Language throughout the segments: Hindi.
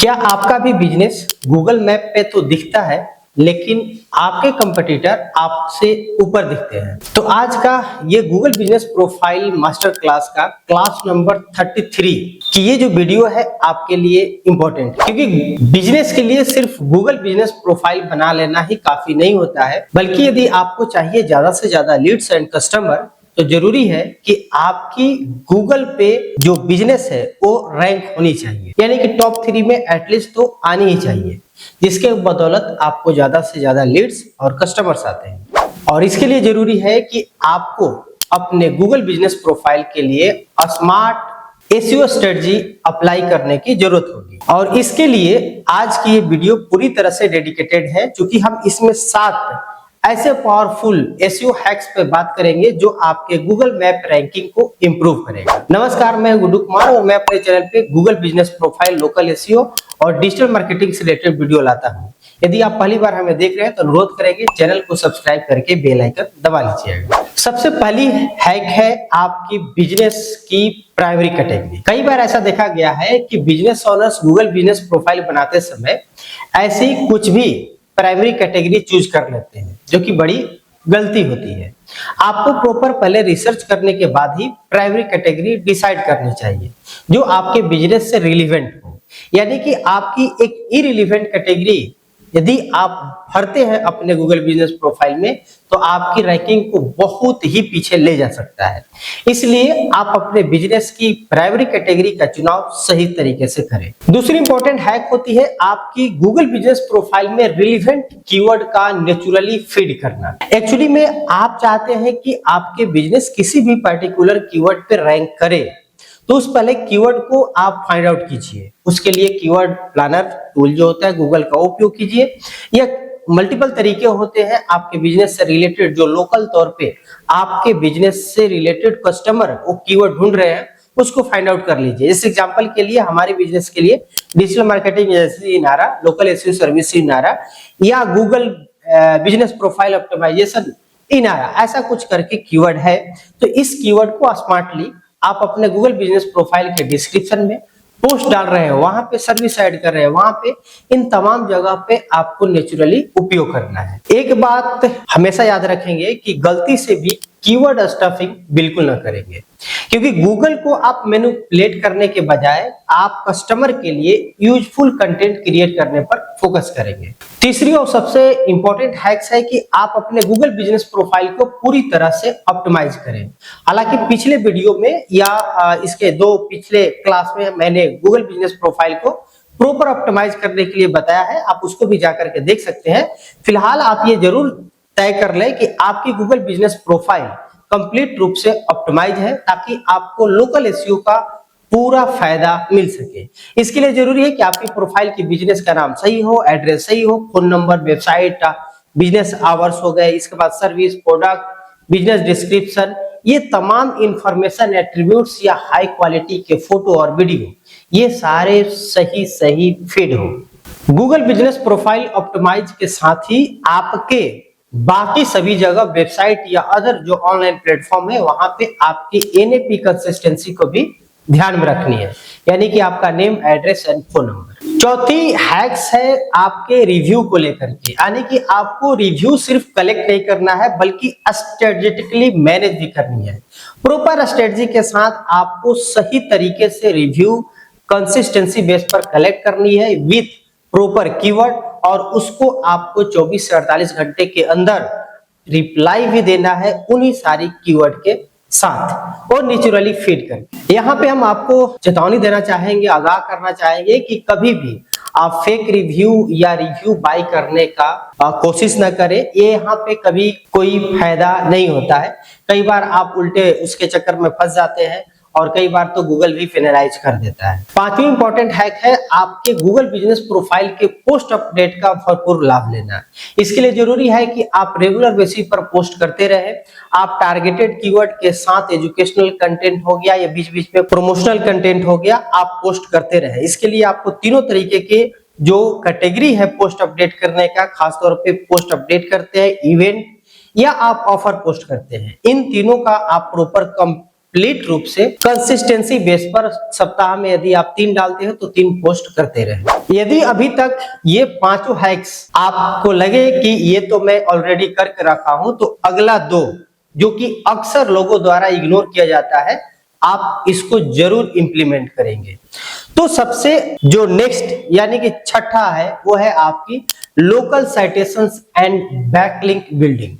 क्या आपका भी बिजनेस गूगल मैप पे तो दिखता है, लेकिन आपके कंपटीटर आपसे ऊपर दिखते हैं? तो आज का ये Google business profile master class का क्लास नंबर 33 की ये जो वीडियो है आपके लिए इंपॉर्टेंट है, क्योंकि बिजनेस के लिए सिर्फ गूगल बिजनेस प्रोफाइल बना लेना ही काफी नहीं होता है, बल्कि यदि आपको चाहिए ज्यादा से ज्यादा लीड्स एंड कस्टमर, तो जरूरी है कि आपकी गूगल पे जो बिजनेस है वो रैंक होनी चाहिए, यानी कि टॉप 3 में एटलीस्ट तो आनी ही चाहिए, जिसके बदौलत आपको ज्यादा से ज्यादा लीड्स और कस्टमर्स आते हैं। और इसके लिए जरूरी है कि आपको अपने गूगल बिजनेस प्रोफाइल के लिए स्मार्ट एसईओ स्ट्रेटजी अप्लाई करने की जरूरत होगी। और इसके लिए आज की ये वीडियो पूरी तरह से डेडिकेटेड है, क्योंकि हम इसमें 7 ऐसे पावरफुल एसईओ हैक्स पे बात करेंगे जो आपके गूगल मैप रैंकिंग को इंप्रूव करेगा। नमस्कार, मैं गुड्डू कुमार और मैं अपने चैनल पे Google business profile, local SEO और डिजिटल मार्केटिंग से रिलेटेड वीडियो लाता हूँ। यदि आप पहली बार हमें देख रहे हैं तो अनुरोध करेंगे चैनल को सब्सक्राइब करके बेल आइकन दबा लीजिएगा। सबसे पहली हैक है आपकी बिजनेस की प्राइमरी कैटेगरी। कई बार ऐसा देखा गया है कि business owners Google business profile बनाते समय ऐसी कुछ भी प्राइमरी कैटेगरी चूज कर लेते हैं, जो कि बड़ी गलती होती है। आपको प्रॉपर पहले रिसर्च करने के बाद ही प्राइमरी कैटेगरी डिसाइड करनी चाहिए जो आपके बिजनेस से रिलेवेंट हो, यानी कि आपकी एक इररिलेवेंट कैटेगरी यदि आप भरते हैं अपने गूगल बिजनेस प्रोफाइल में तो आपकी रैंकिंग को बहुत ही पीछे ले जा सकता है। इसलिए आप अपने बिजनेस की प्राइमरी कैटेगरी का चुनाव सही तरीके से करें। दूसरी इंपॉर्टेंट हैक होती है आपकी गूगल बिजनेस प्रोफाइल में रिलेवेंट कीवर्ड का नेचुरली फीड करना। एक्चुअली में आप चाहते हैं कि आपके बिजनेस किसी भी पर्टिकुलर कीवर्ड पे रैंक करे, तो उस पहले कीवर्ड को आप फाइंड आउट कीजिए। उसके लिए कीवर्ड प्लानर टूल जो होता है गूगल का उपयोग कीजिए, या मल्टीपल तरीके होते हैं आपके बिजनेस से रिलेटेड, जो लोकल तौर पे आपके बिजनेस से रिलेटेड कस्टमर वो कीवर्ड ढूंढ रहे हैं उसको फाइंड आउट कर लीजिए। इस एग्जांपल के लिए हमारे बिजनेस के लिए डिजिटल मार्केटिंग एजेंसी इनारा, लोकल एसईओ सर्विस इनारा या गूगल बिजनेस प्रोफाइल ऑप्टिमाइजेशन इनारा, ऐसा कुछ करके कीवर्ड है। तो इस कीवर्ड को स्मार्टली आप अपने गूगल बिजनेस प्रोफाइल के डिस्क्रिप्शन में पोस्ट डाल रहे हैं, वहां पे सर्विस ऐड कर रहे हैं, वहां पे इन तमाम जगह पे आपको नेचुरली उपयोग करना है। एक बात हमेशा याद रखेंगे कि गलती से भी कीवर्ड स्टफिंग बिल्कुल ना करेंगे, क्योंकि गूगल को आप मैनिपुलेट करने के बजाय आप कस्टमर के लिए यूजफुल कंटेंट क्रिएट करने पर फोकस करेंगे। तीसरी और सबसे इंपॉर्टेंट हैक्स है कि आप अपने गूगल बिजनेस प्रोफाइल को पूरी तरह से ऑप्टिमाइज करें। हालांकि पिछले वीडियो में या इसके 2 पिछले क्लास में मैंने गूगल बिजनेस प्रोफाइल को प्रॉपर ऑप्टिमाइज करने के लिए बताया है, आप उसको भी जाकर के देख सकते हैं। फिलहाल आप ये जरूर तय कर लें कि आपकी गूगल बिजनेस प्रोफाइल कंप्लीट रूप से ऑप्टिमाइज है, ताकि आपको लोकल एसईओ का पूरा फायदा मिल सके। इसके लिए जरूरी है कि आपकी प्रोफाइल की बिजनेस का नाम सही हो, एड्रेस सही हो, phone number, website, business hours हो गए, इसके बाद सर्विस, प्रोडक्ट, बिजनेस डिस्क्रिप्शन, ये तमाम इंफॉर्मेशन, एट्रीब्यूट्स या हाई क्वालिटी के फोटो और वीडियो, ये सारे सही फीड हो। गूगल बिजनेस प्रोफाइल ऑप्टिमाइज के साथ ही आपके बाकी सभी जगह वेबसाइट या अदर जो ऑनलाइन प्लेटफॉर्म है वहां पे आपकी एनएपी कंसिस्टेंसी को भी ध्यान में रखनी है, यानी कि आपका name, address and phone number. चौथी हैक्स है आपके रिव्यू को लेकर के, यानी कि आपको रिव्यू सिर्फ कलेक्ट नहीं करना है बल्कि स्ट्रेटेजिकली मैनेज भी करनी है। प्रॉपर स्ट्रेटजी के साथ आपको सही तरीके से रिव्यू कंसिस्टेंसी बेस पर कलेक्ट करनी है विथ प्रॉपर कीवर्ड, और उसको आपको 24 से 48 घंटे के अंदर रिप्लाई भी देना है उन्हीं सारी कीवर्ड के साथ और नेचुरली फीड करके। यहाँ पे हम आपको चेतावनी देना चाहेंगे, आगाह करना चाहेंगे कि कभी भी आप फेक रिव्यू या रिव्यू बाय करने का कोशिश न करें। ये यहाँ पे कभी कोई फायदा नहीं होता है। कई बार आप उल्टे उसके चक्कर में फंस जाते हैं और कई बार तो गूगल भी पेनलाइज कर देता है। पांचवी इंपॉर्टेंट हैक है आपके गूगल बिजनेस प्रोफाइल के पोस्ट अपडेट का भरपूर लाभ लेना। इसके लिए जरूरी है कि आप रेगुलर बेसिस पर पोस्ट करते रहे। आप टारगेटेड कीवर्ड के साथ एजुकेशनल कंटेंट हो गया या बीच बीच में प्रमोशनल कंटेंट हो गया, आप पोस्ट करते रहे। इसके लिए आपको तीनों तरीके के जो कैटेगरी है पोस्ट अपडेट करने का, खासतौर पे पोस्ट अपडेट करते हैं, इवेंट या आप ऑफर पोस्ट करते हैं, इन तीनों का आप प्रॉपर कंप्लीट रूप से कंसिस्टेंसी बेस पर सप्ताह में यदि आप 3 डालते हो तो 3 पोस्ट करते रहे। यदि अभी तक ये 5 हैक्स आपको लगे कि ये तो मैं ऑलरेडी करके रखा हूं, तो अगला 2 जो कि अक्सर लोगों द्वारा इग्नोर किया जाता है, आप इसको जरूर इंप्लीमेंट करेंगे। तो सबसे जो नेक्स्ट यानी कि छठा है वो है आपकी local citations and backlink building.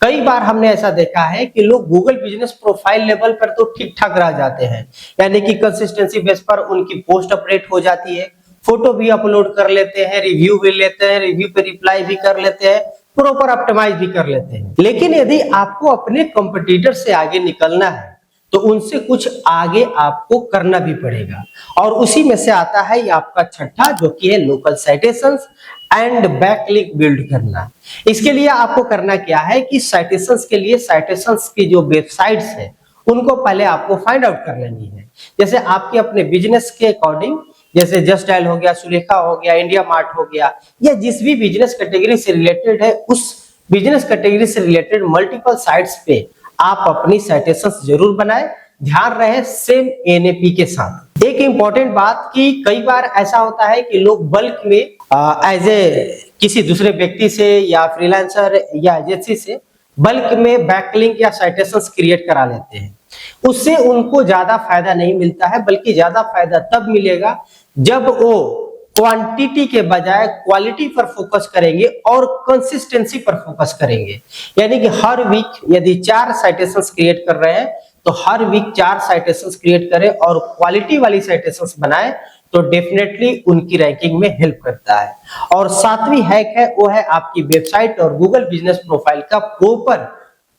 कई बार हमने ऐसा देखा है कि लोग गूगल बिजनेस प्रोफाइल लेवल पर तो ठीक ठाक रह जाते हैं, यानी कि कंसिस्टेंसी बेस पर उनकी पोस्ट अपडेट हो जाती है, फोटो भी अपलोड कर लेते हैं, रिव्यू भी लेते हैं, रिव्यू पे रिप्लाई भी कर लेते हैं, प्रॉपर ऑप्टिमाइज भी कर लेते हैं। लेकिन यदि आपको अपने कंपटीटर से आगे निकलना है तो उनसे कुछ आगे आपको करना भी पड़ेगा, और उसी में से आता है ये आपका छठा, जो कि है local citations and backlink build करना। इसके लिए आपको करना क्या है कि साइटेशंस के लिए साइटेशंस की जो वेबसाइट्स है उनको पहले आपको फाइंड आउट कर लेनी है। जैसे आपके अपने बिजनेस के अकॉर्डिंग, जैसे जस्ट डायल हो गया, सुलेखा हो गया, इंडिया मार्ट हो गया, या जिस भी बिजनेस कैटेगरी से रिलेटेड है उस बिजनेस कैटेगरी से रिलेटेड मल्टीपल साइट्स पे आप अपनी साइटेशंस जरूर बनाएं। ध्यान रहे सेम एनएपी के साथ। एक इंपॉर्टेंट बात कि कई बार ऐसा होता है कि लोग बल्क में एज ए किसी दूसरे व्यक्ति से या फ्रीलांसर या एजेंसी से बल्क में बैकलिंक या साइटेशंस क्रिएट करा लेते हैं। उससे उनको ज्यादा फायदा नहीं मिलता है, बल्कि ज्यादा फायदा तब मिलेगा जब वो क्वांटिटी के बजाय क्वालिटी पर फोकस करेंगे और कंसिस्टेंसी पर फोकस करेंगे। यानी कि हर वीक यदि 4 साइटेशंस क्रिएट कर रहे हैं तो हर वीक 4 साइटेशंस क्रिएट करें और क्वालिटी वाली साइटेशंस बनाएं, तो डेफिनेटली उनकी रैंकिंग में हेल्प करता है। और 7वीं हैक है वो है आपकी वेबसाइट और गूगल बिजनेस प्रोफाइल का प्रॉपर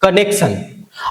कनेक्शन।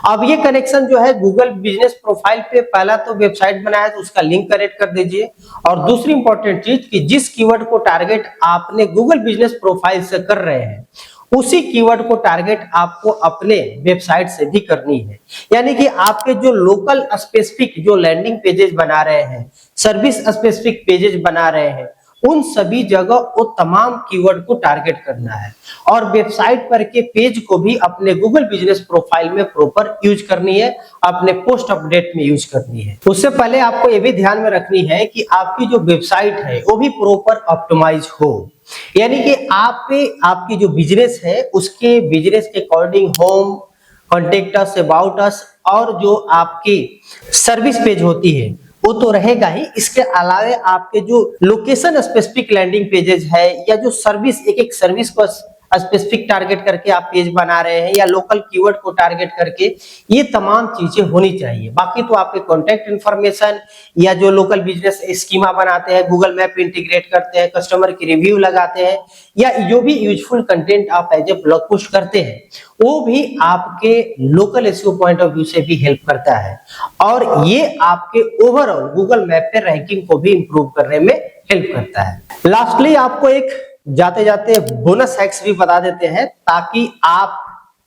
अब ये कनेक्शन जो है गूगल बिजनेस प्रोफाइल पे, पहला तो वेबसाइट बनाया है तो उसका लिंक कनेक्ट कर दीजिए, और दूसरी इंपॉर्टेंट चीज कि जिस कीवर्ड को टारगेट आपने गूगल बिजनेस प्रोफाइल से कर रहे हैं उसी कीवर्ड को टारगेट आपको अपने वेबसाइट से भी करनी है। यानी कि आपके जो लोकल स्पेसिफिक जो लैंडिंग पेजेस बना रहे हैं, सर्विस स्पेसिफिक पेजेस बना रहे हैं, उन सभी जगह वो तमाम कीवर्ड को टारगेट करना है, और वेबसाइट पर के पेज को भी अपने गूगल बिजनेस प्रोफाइल में प्रॉपर यूज करनी है, अपने पोस्ट अपडेट में यूज करनी है। उससे पहले आपको ये भी ध्यान में रखनी है कि आपकी जो वेबसाइट है वो भी प्रॉपर ऑप्टिमाइज हो। यानी कि आपकी जो बिजनेस है उसके बिजनेस के according home, contact us, about us और जो आपकी सर्विस पेज होती है वो तो रहेगा ही। इसके अलावा आपके जो लोकेशन स्पेसिफिक लैंडिंग पेजेस है या जो सर्विस, एक एक सर्विस को स्पेसिफिक टारगेट करके आप पेज बना रहे हैं या लोकल कीवर्ड को टारगेट करके, ये तमाम चीजें होनी चाहिए। बाकी तो आपके कॉन्टैक्ट इन्फॉर्मेशन या जो लोकल बिजनेस स्कीमा बनाते हैं, गूगल मैप इंटीग्रेट करते हैं, कस्टमर की रिव्यू लगाते हैं, या जो भी यूजफुल कंटेंट आप एज ए ब्लॉग पोस्ट करते हैं, वो भी आपके local SEO point of view से भी हेल्प करता है, और ये आपके ओवरऑल गूगल मैप पे रैंकिंग को भी इंप्रूव करने में हेल्प करता है। लास्टली आपको एक जाते जाते बोनस हैक्स भी बता देते हैं, ताकि आप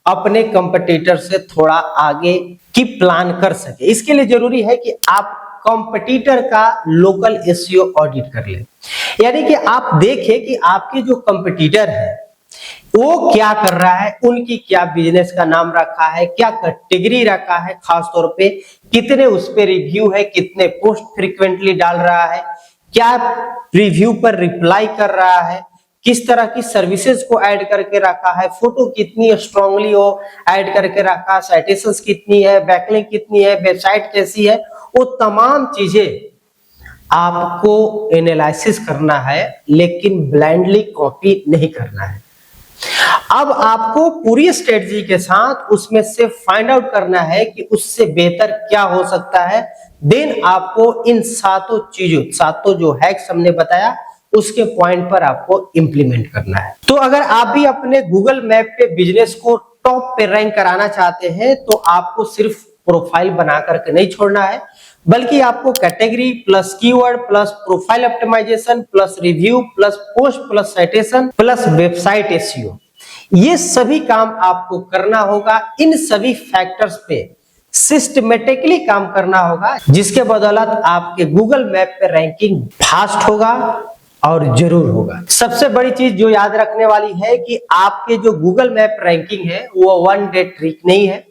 अपने कंपटीटर से थोड़ा आगे की प्लान कर सके। इसके लिए जरूरी है कि आप कंपटीटर का लोकल एसईओ ऑडिट कर लें। यानी कि आप देखें कि आपके जो कंपटीटर है वो क्या कर रहा है, उनकी क्या बिजनेस का नाम रखा है, क्या कैटेगरी रखा है, खास तौर पे कितने उस पे रिव्यू है, कितने पोस्ट फ्रीक्वेंटली डाल रहा है, क्या रिव्यू पर रिप्लाई कर रहा है, किस तरह की सर्विसेज को ऐड करके रखा है, फोटो कितनी स्ट्रांगली हो ऐड करके रखा, साइटेशंस कितनी है, बैकलिंक कितनी है, वेबसाइट कैसी है, वो तमाम चीजें आपको एनालिसिस करना है, लेकिन ब्लाइंडली कॉपी नहीं करना है। अब आपको पूरी स्ट्रेटजी के साथ उसमें से फाइंड आउट करना है कि उससे बेहतर क्या हो सकता है। देन आपको इन सातों जो हैक्स हमने बताया उसके पॉइंट पर आपको इंप्लीमेंट करना है। तो अगर आप भी अपने गूगल मैप पे बिजनेस को टॉप पे रैंक कराना चाहते हैं तो आपको सिर्फ प्रोफाइल बना करके नहीं छोड़ना है, बल्कि आपको category plus keyword plus profile optimisation plus review plus post plus citation plus website SEO, ये सभी काम आपको करना होगा। इन सभी फैक्टर्स पे सिस्टमेटिकली काम करना होगा, जिसके बदौलत आपके गूगल मैप पे रैंकिंग फास्ट होगा और जरूर होगा। सबसे बड़ी चीज जो याद रखने वाली है कि आपके जो गूगल मैप रैंकिंग है वो वन डे ट्रिक नहीं है।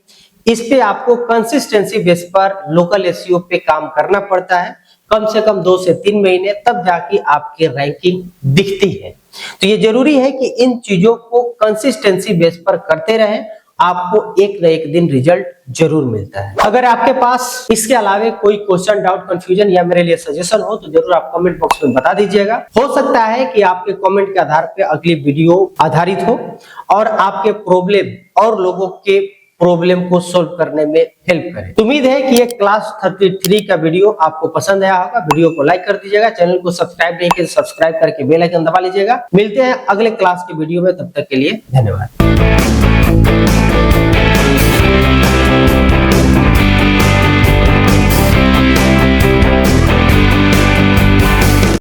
इस पे आपको कंसिस्टेंसी बेस पर लोकल एसईओ पे काम करना पड़ता है, कम से कम 2 से 3 महीने, तब जाके आपकी रैंकिंग दिखती है। तो ये जरूरी है कि इन चीजों को कंसिस्टेंसी बेस पर करते रहें, आपको एक न एक दिन रिजल्ट जरूर मिलता है। अगर आपके पास इसके अलावा कोई क्वेश्चन, डाउट, कंफ्यूजन या मेरे लिए सजेशन हो तो जरूर आप कमेंट बॉक्स में बता दीजिएगा। हो सकता है कि आपके कमेंट के आधार पे अगली वीडियो आधारित हो और आपके प्रॉब्लम और लोगों के प्रॉब्लम को सोल्व करने में हेल्प करे। उम्मीद है कि ये क्लास 33 का वीडियो आपको पसंद आया होगा। वीडियो को लाइक कर दीजिएगा, चैनल को सब्सक्राइब नहीं किया तो सब्सक्राइब करके बेल आइकन दबा लीजिएगा। मिलते हैं अगले क्लास के वीडियो में, तब तक के लिए धन्यवाद।